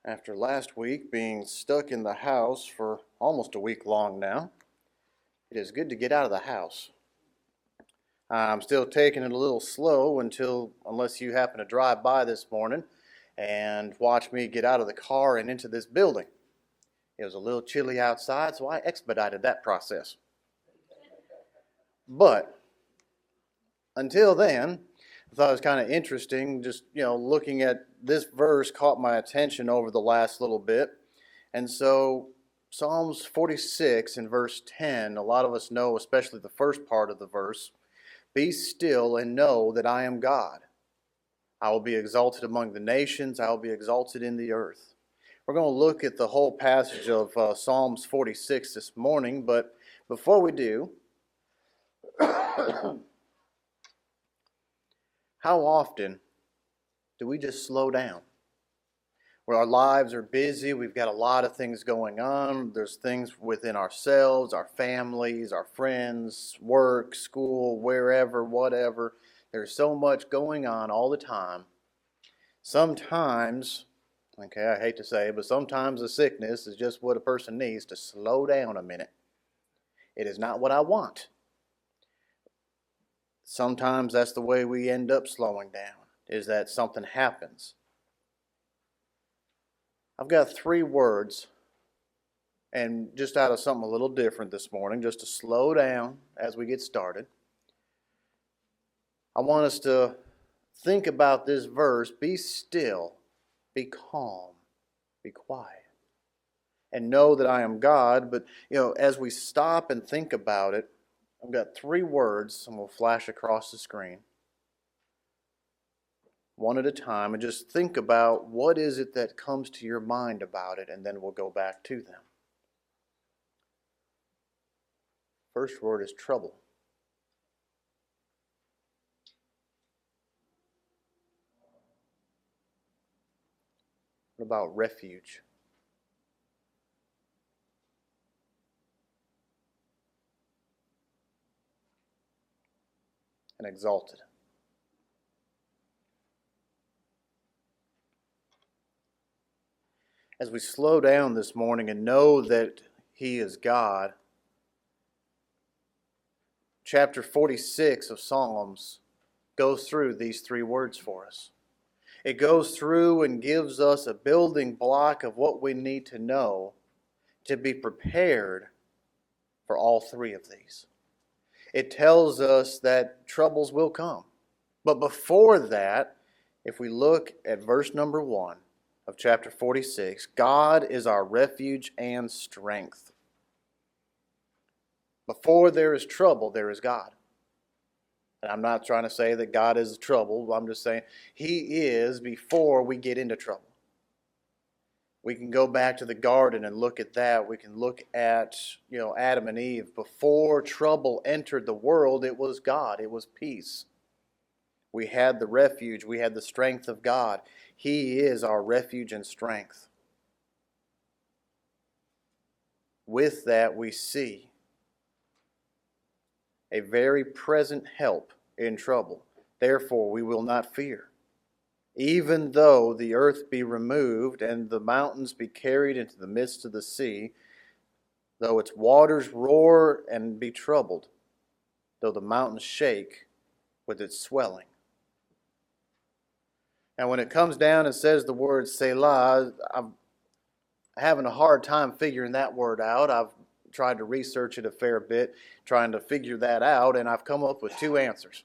After last week being stuck in the house for almost a week long now, it is good to get out of the house. I'm still taking it a little slow unless you happen to drive by this morning and watch me get out of the car and into this building. It was a little chilly outside, so I expedited that process. But until then, I thought it was kind of interesting. Just, looking at this verse caught my attention over the last little bit. And so Psalms 46 in verse 10, a lot of us know, especially the first part of the verse, "Be still and know that I am God. I will be exalted among the nations. I will be exalted in the earth." We're going to look at the whole passage of Psalms 46 this morning, but before we do, how often do we just slow down? Where our lives are busy, we've got a lot of things going on. There's things within ourselves, our families, our friends, work, school, wherever, whatever. There's so much going on all the time. Sometimes, I hate to say it, but sometimes a sickness is just what a person needs to slow down a minute. It is not what I want. Sometimes that's the way we end up slowing down, is that something happens. I've got 3 words, and just out of something a little different this morning, just to slow down as we get started. I want us to think about this verse: be still, be calm, be quiet, and know that I am God. But, as we stop and think about it, I've got 3 words, and we'll flash across the screen one at a time, and just think about what is it that comes to your mind about it, and then we'll go back to them. First word is trouble. What about refuge? And exalted. As we slow down this morning and know that He is God, chapter 46 of Psalms goes through these 3 words for us. It goes through and gives us a building block of what we need to know to be prepared for all 3 of these. It tells us that troubles will come. But before that, if we look at verse number 1 of chapter 46, God is our refuge and strength. Before there is trouble, there is God. And I'm not trying to say that God is trouble. I'm just saying He is before we get into trouble. We can go back to the garden and look at that. We can look at, Adam and Eve. Before trouble entered the world, it was God. It was peace. We had the refuge. We had the strength of God. He is our refuge and strength. With that, we see a very present help in trouble. Therefore, we will not fear. Even though the earth be removed and the mountains be carried into the midst of the sea, though its waters roar and be troubled, though the mountains shake with its swelling. Now, when it comes down and says the word Selah, I'm having a hard time figuring that word out. I've tried to research it a fair bit, trying to figure that out, and I've come up with 2 answers.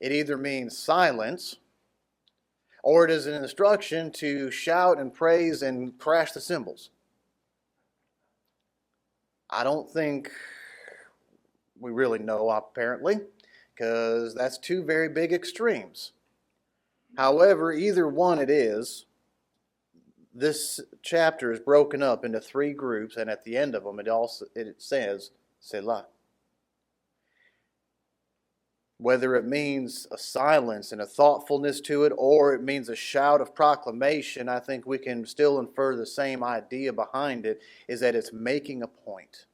It either means silence, or it is an instruction to shout and praise and crash the cymbals. I don't think we really know, apparently, because that's 2 very big extremes. However, either one it is, this chapter is broken up into 3 groups, and at the end of them it says Selah. Whether it means a silence and a thoughtfulness to it, or it means a shout of proclamation, I think we can still infer the same idea behind it, is that it's making a point.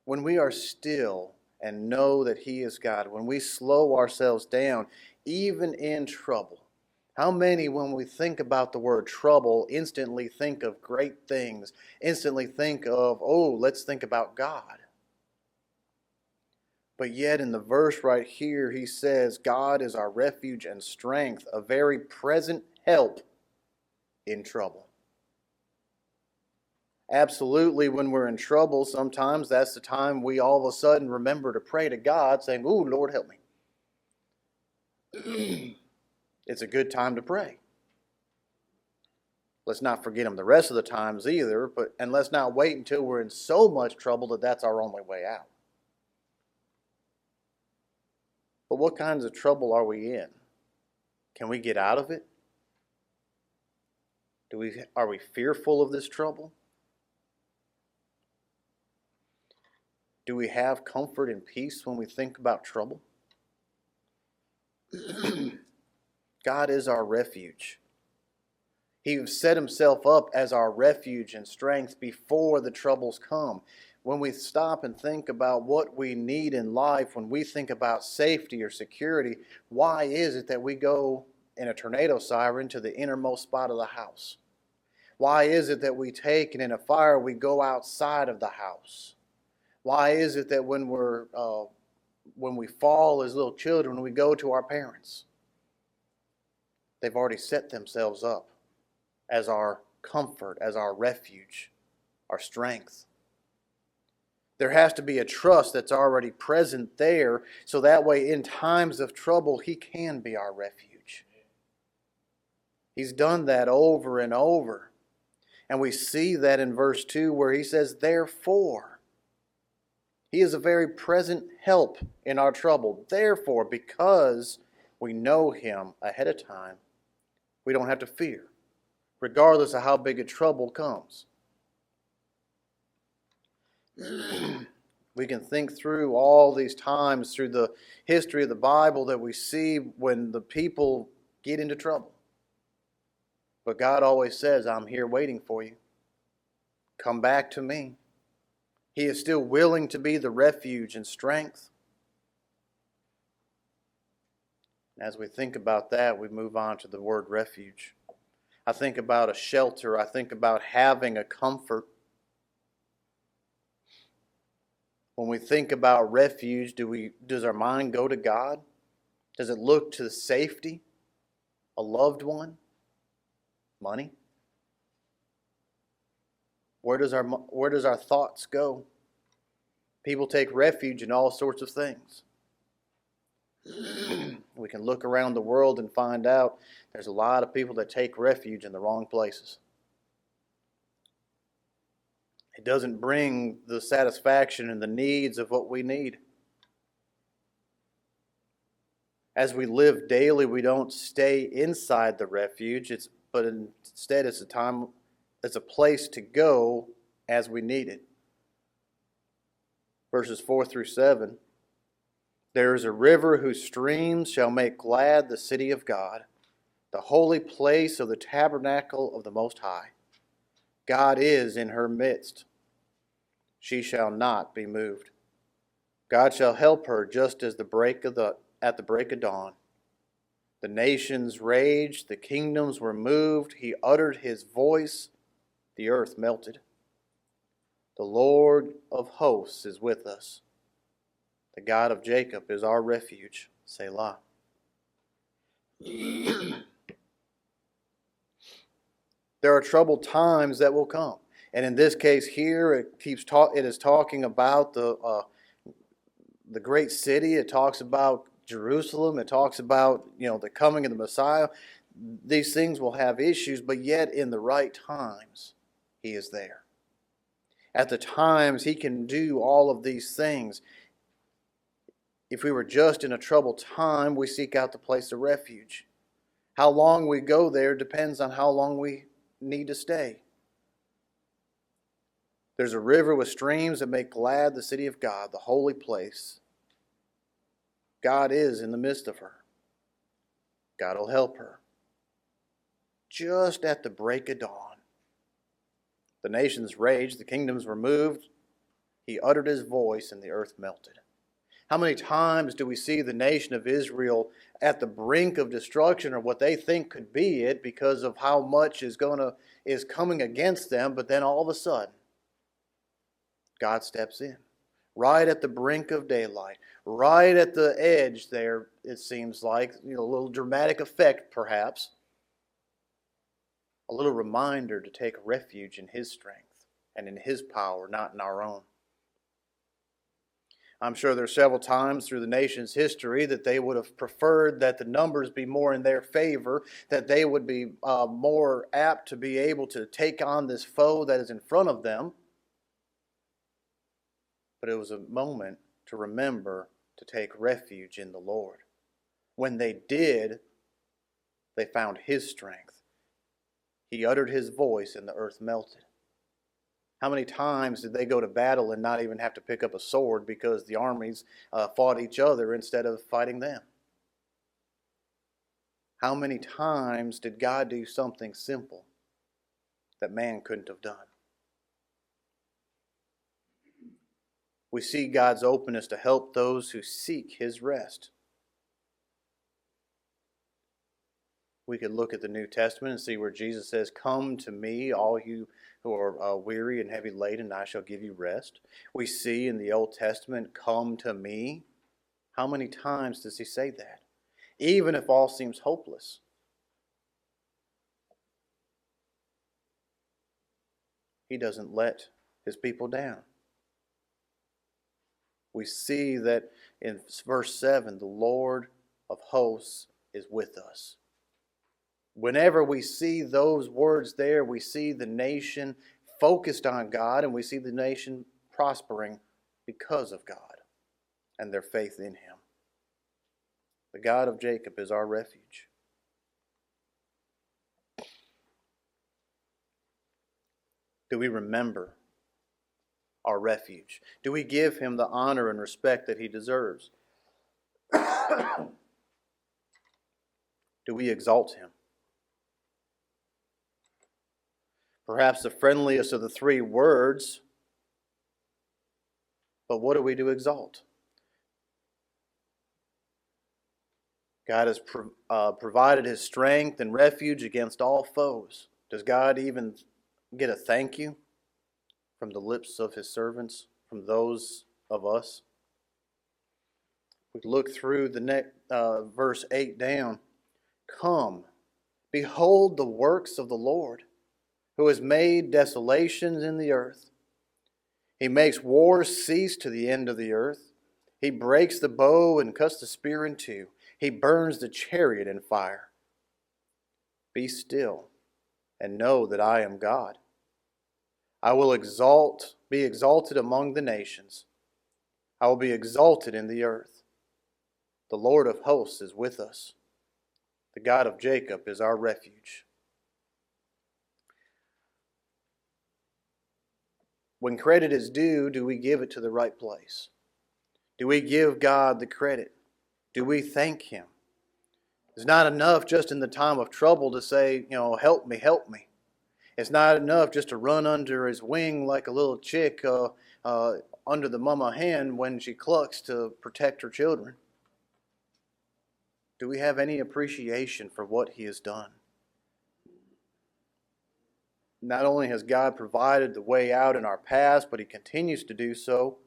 When we are still and know that He is God, when we slow ourselves down, even in trouble, How many, when we think about the word trouble, instantly think of great things, instantly think of, oh, let's think about God. But yet in the verse right here, he says, God is our refuge and strength, a very present help in trouble. Absolutely, when we're in trouble, sometimes that's the time we all of a sudden remember to pray to God, saying, ooh, Lord, help me. It's a good time to pray. Let's not forget Him the rest of the times either, and let's not wait until we're in so much trouble that that's our only way out. But what kinds of trouble are we in? Can we get out of it? Are we fearful of this trouble? Do we have comfort and peace when we think about trouble? God is our refuge. He set Himself up as our refuge and strength before the troubles come. When we stop and think about what we need in life, when we think about safety or security, why is it that we go in a tornado siren to the innermost spot of the house? Why is it that we take and in a fire we go outside of the house? Why is it that when we fall as little children, we go to our parents? They've already set themselves up as our comfort, as our refuge, our strength. There has to be a trust that's already present there, so that way in times of trouble, He can be our refuge. He's done that over and over. And we see that in verse 2 where He says, therefore. He is a very present help in our trouble. Therefore, because we know Him ahead of time, we don't have to fear, regardless of how big a trouble comes. We can think through all these times through the history of the Bible that we see when the people get into trouble. But God always says, I'm here waiting for you. Come back to me. He is still willing to be the refuge and strength. As we think about that, we move on to the word refuge. I think about a shelter. I think about having a comfort. When we think about refuge, does our mind go to God? Does it look to safety? A loved one? Money? Where does our thoughts go? People take refuge in all sorts of things. We can look around the world and find out there's a lot of people that take refuge in the wrong places. It doesn't bring the satisfaction and the needs of what we need. As we live daily, we don't stay inside the refuge, but instead it's a place to go as we need it. Verses 4 through 7. There is a river whose streams shall make glad the city of God, the holy place of the tabernacle of the Most High. God is in her midst. She shall not be moved. God shall help her just as at the break of dawn. The nations raged, the kingdoms were moved. He uttered His voice, the earth melted. The Lord of hosts is with us. The God of Jacob is our refuge. Selah. There are troubled times that will come. And in this case here, it is talking about the great city. It talks about Jerusalem. It talks about the coming of the Messiah. These things will have issues, but yet in the right times, He is there. At the times, He can do all of these things. If we were just in a troubled time, we seek out the place of refuge. How long we go there depends on how long we need to stay. There's a river with streams that make glad the city of God, the holy place. God is in the midst of her. God will help her. Just at the break of dawn. The nations raged, the kingdoms were moved. He uttered His voice, and the earth melted. How many times do we see the nation of Israel at the brink of destruction, or what they think could be it, because of how much is coming against them, but then all of a sudden God steps in right at the brink of daylight, right at the edge there, it seems like, a little dramatic effect perhaps, a little reminder to take refuge in His strength and in His power, not in our own. I'm sure there are several times through the nation's history that they would have preferred that the numbers be more in their favor, that they would be more apt to be able to take on this foe that is in front of them. But it was a moment to remember to take refuge in the Lord. When they did, they found His strength. He uttered His voice and the earth melted. How many times did they go to battle and not even have to pick up a sword because the armies fought each other instead of fighting them? How many times did God do something simple that man couldn't have done? We see God's openness to help those who seek His rest. We could look at the New Testament and see where Jesus says, "Come to me, all you who are weary and heavy laden, and I shall give you rest." We see in the Old Testament, "Come to me." How many times does He say that? Even if all seems hopeless. He doesn't let His people down. We see that in verse 7, the Lord of hosts is with us. Whenever we see those words there, we see the nation focused on God, and we see the nation prospering because of God and their faith in Him. The God of Jacob is our refuge. Do we remember our refuge? Do we give Him the honor and respect that He deserves? Do we exalt Him? Perhaps the friendliest of the three words, but what are we to exalt? God has provided His strength and refuge against all foes. Does God even get a thank you from the lips of His servants, from those of us? We look through the next verse 8 down. Come, behold the works of the Lord, who has made desolations in the earth. He makes wars cease to the end of the earth. He breaks the bow and cuts the spear in two. He burns the chariot in fire. Be still and know that I am God. I will be exalted among the nations. I will be exalted in the earth. The Lord of hosts is with us. The God of Jacob is our refuge. When credit is due, do we give it to the right place? Do we give God the credit? Do we thank Him? It's not enough just in the time of trouble to say, help me, help me. It's not enough just to run under His wing like a little chick under the mama hen when she clucks to protect her children. Do we have any appreciation for what He has done? Not only has God provided the way out in our past, but He continues to do so.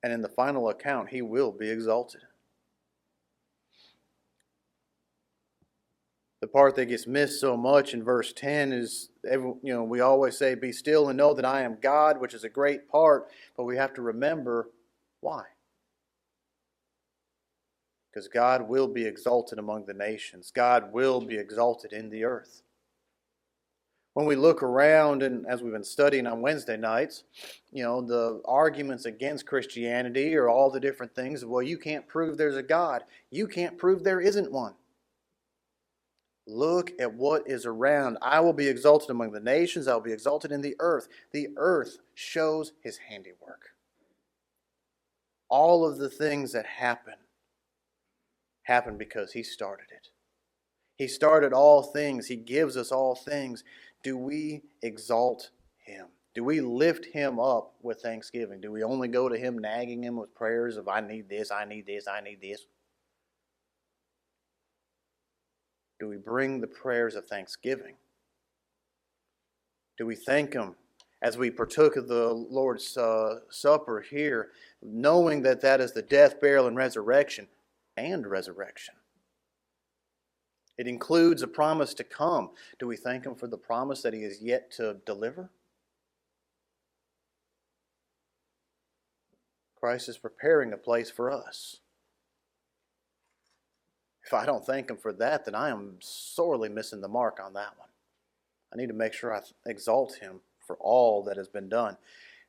And in the final account, He will be exalted. The part that gets missed so much in verse 10 is, we always say, be still and know that I am God, which is a great part, but we have to remember why. Because God will be exalted among the nations. God will be exalted in the earth. When we look around, and as we've been studying on Wednesday nights, the arguments against Christianity are all the different things. Well, you can't prove there's a God. You can't prove there isn't one. Look at what is around. I will be exalted among the nations. I will be exalted in the earth. The earth shows His handiwork. All of the things that happen because He started it. He started all things. He gives us all things. Do we exalt Him? Do we lift him up with thanksgiving? Do we only go to him nagging him with prayers of, I need this, I need this, I need this? Do we bring the prayers of thanksgiving? Do we thank him as we partook of the Lord's Supper here, knowing that that is the death, burial, and resurrection, and resurrection? It includes a promise to come. Do we thank him for the promise that he is yet to deliver? Christ is preparing a place for us. If I don't thank him for that, then I am sorely missing the mark on that one. I need to make sure I exalt him for all that has been done.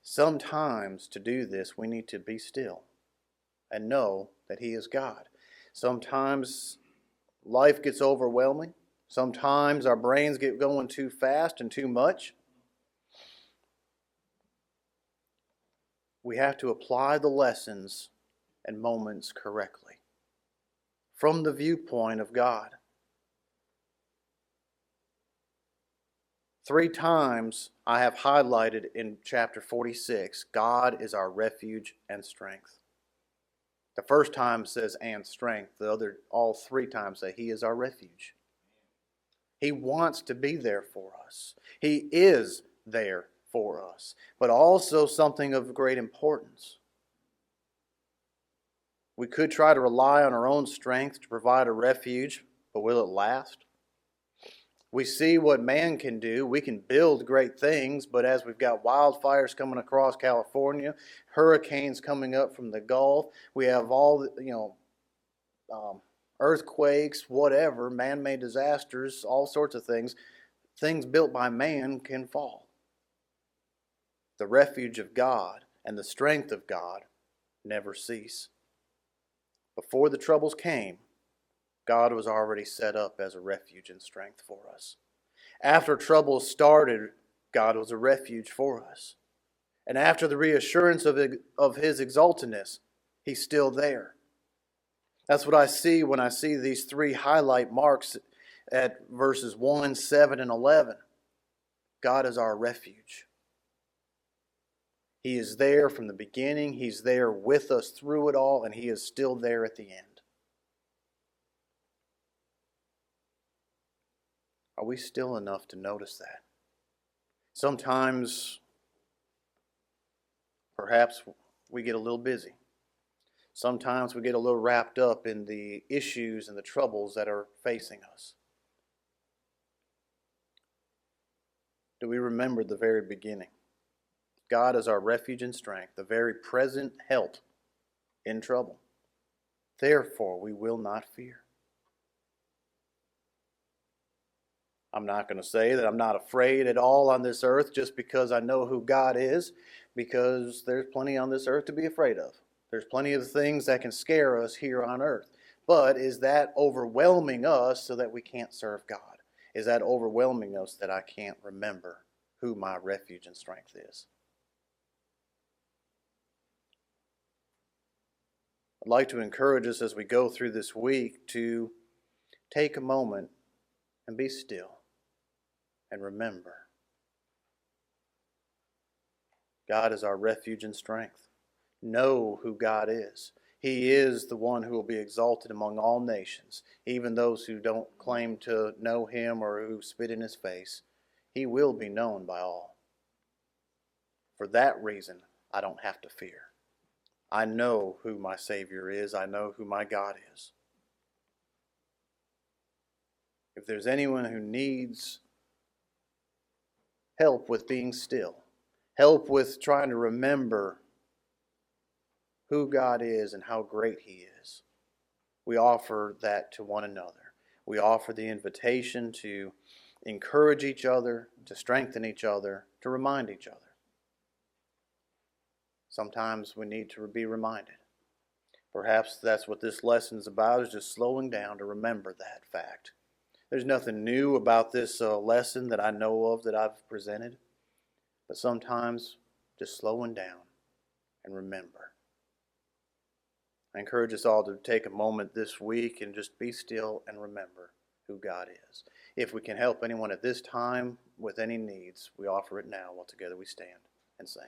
Sometimes to do this, we need to be still and know that he is God. Sometimes life gets overwhelming. Sometimes our brains get going too fast and too much. We have to apply the lessons and moments correctly from the viewpoint of God. 3 times I have highlighted in chapter 46, God is our refuge and strength. The first time says and strength. The other, all 3 times say he is our refuge. He wants to be there for us. He is there for us. But also something of great importance. We could try to rely on our own strength to provide a refuge, but will it last? We see what man can do. We can build great things, but as we've got wildfires coming across California, hurricanes coming up from the Gulf, we have all the, earthquakes, whatever, man-made disasters, all sorts of things. Things built by man can fall. The refuge of God and the strength of God never cease. Before the troubles came, God was already set up as a refuge and strength for us. After troubles started, God was a refuge for us. And after the reassurance of his exaltedness, he's still there. That's what I see when I see these 3 highlight marks at verses 1, 7, and 11. God is our refuge. He is there from the beginning. He's there with us through it all, and he is still there at the end. Are we still enough to notice that? Sometimes, perhaps we get a little busy. Sometimes we get a little wrapped up in the issues and the troubles that are facing us. Do we remember the very beginning? God is our refuge and strength, the very present help in trouble. Therefore, we will not fear. I'm not going to say that I'm not afraid at all on this earth just because I know who God is, because there's plenty on this earth to be afraid of. There's plenty of things that can scare us here on earth. But is that overwhelming us so that we can't serve God? Is that overwhelming us that I can't remember who my refuge and strength is? I'd like to encourage us as we go through this week to take a moment and be still and remember. God is our refuge and strength. Know who God is. He is the one who will be exalted among all nations, even those who don't claim to know him or who spit in his face. He will be known by all. For that reason, I don't have to fear. I know who my Savior is. I know who my God is. If there's anyone who needs help with being still, help with trying to remember who God is and how great he is, we offer that to one another. We offer the invitation to encourage each other, to strengthen each other, to remind each other. Sometimes we need to be reminded. Perhaps that's what this lesson is about, is just slowing down to remember that fact. There's nothing new about this lesson that I know of that I've presented, but sometimes just slowing down and remember. I encourage us all to take a moment this week and just be still and remember who God is. If we can help anyone at this time with any needs, we offer it now while together we stand and sing.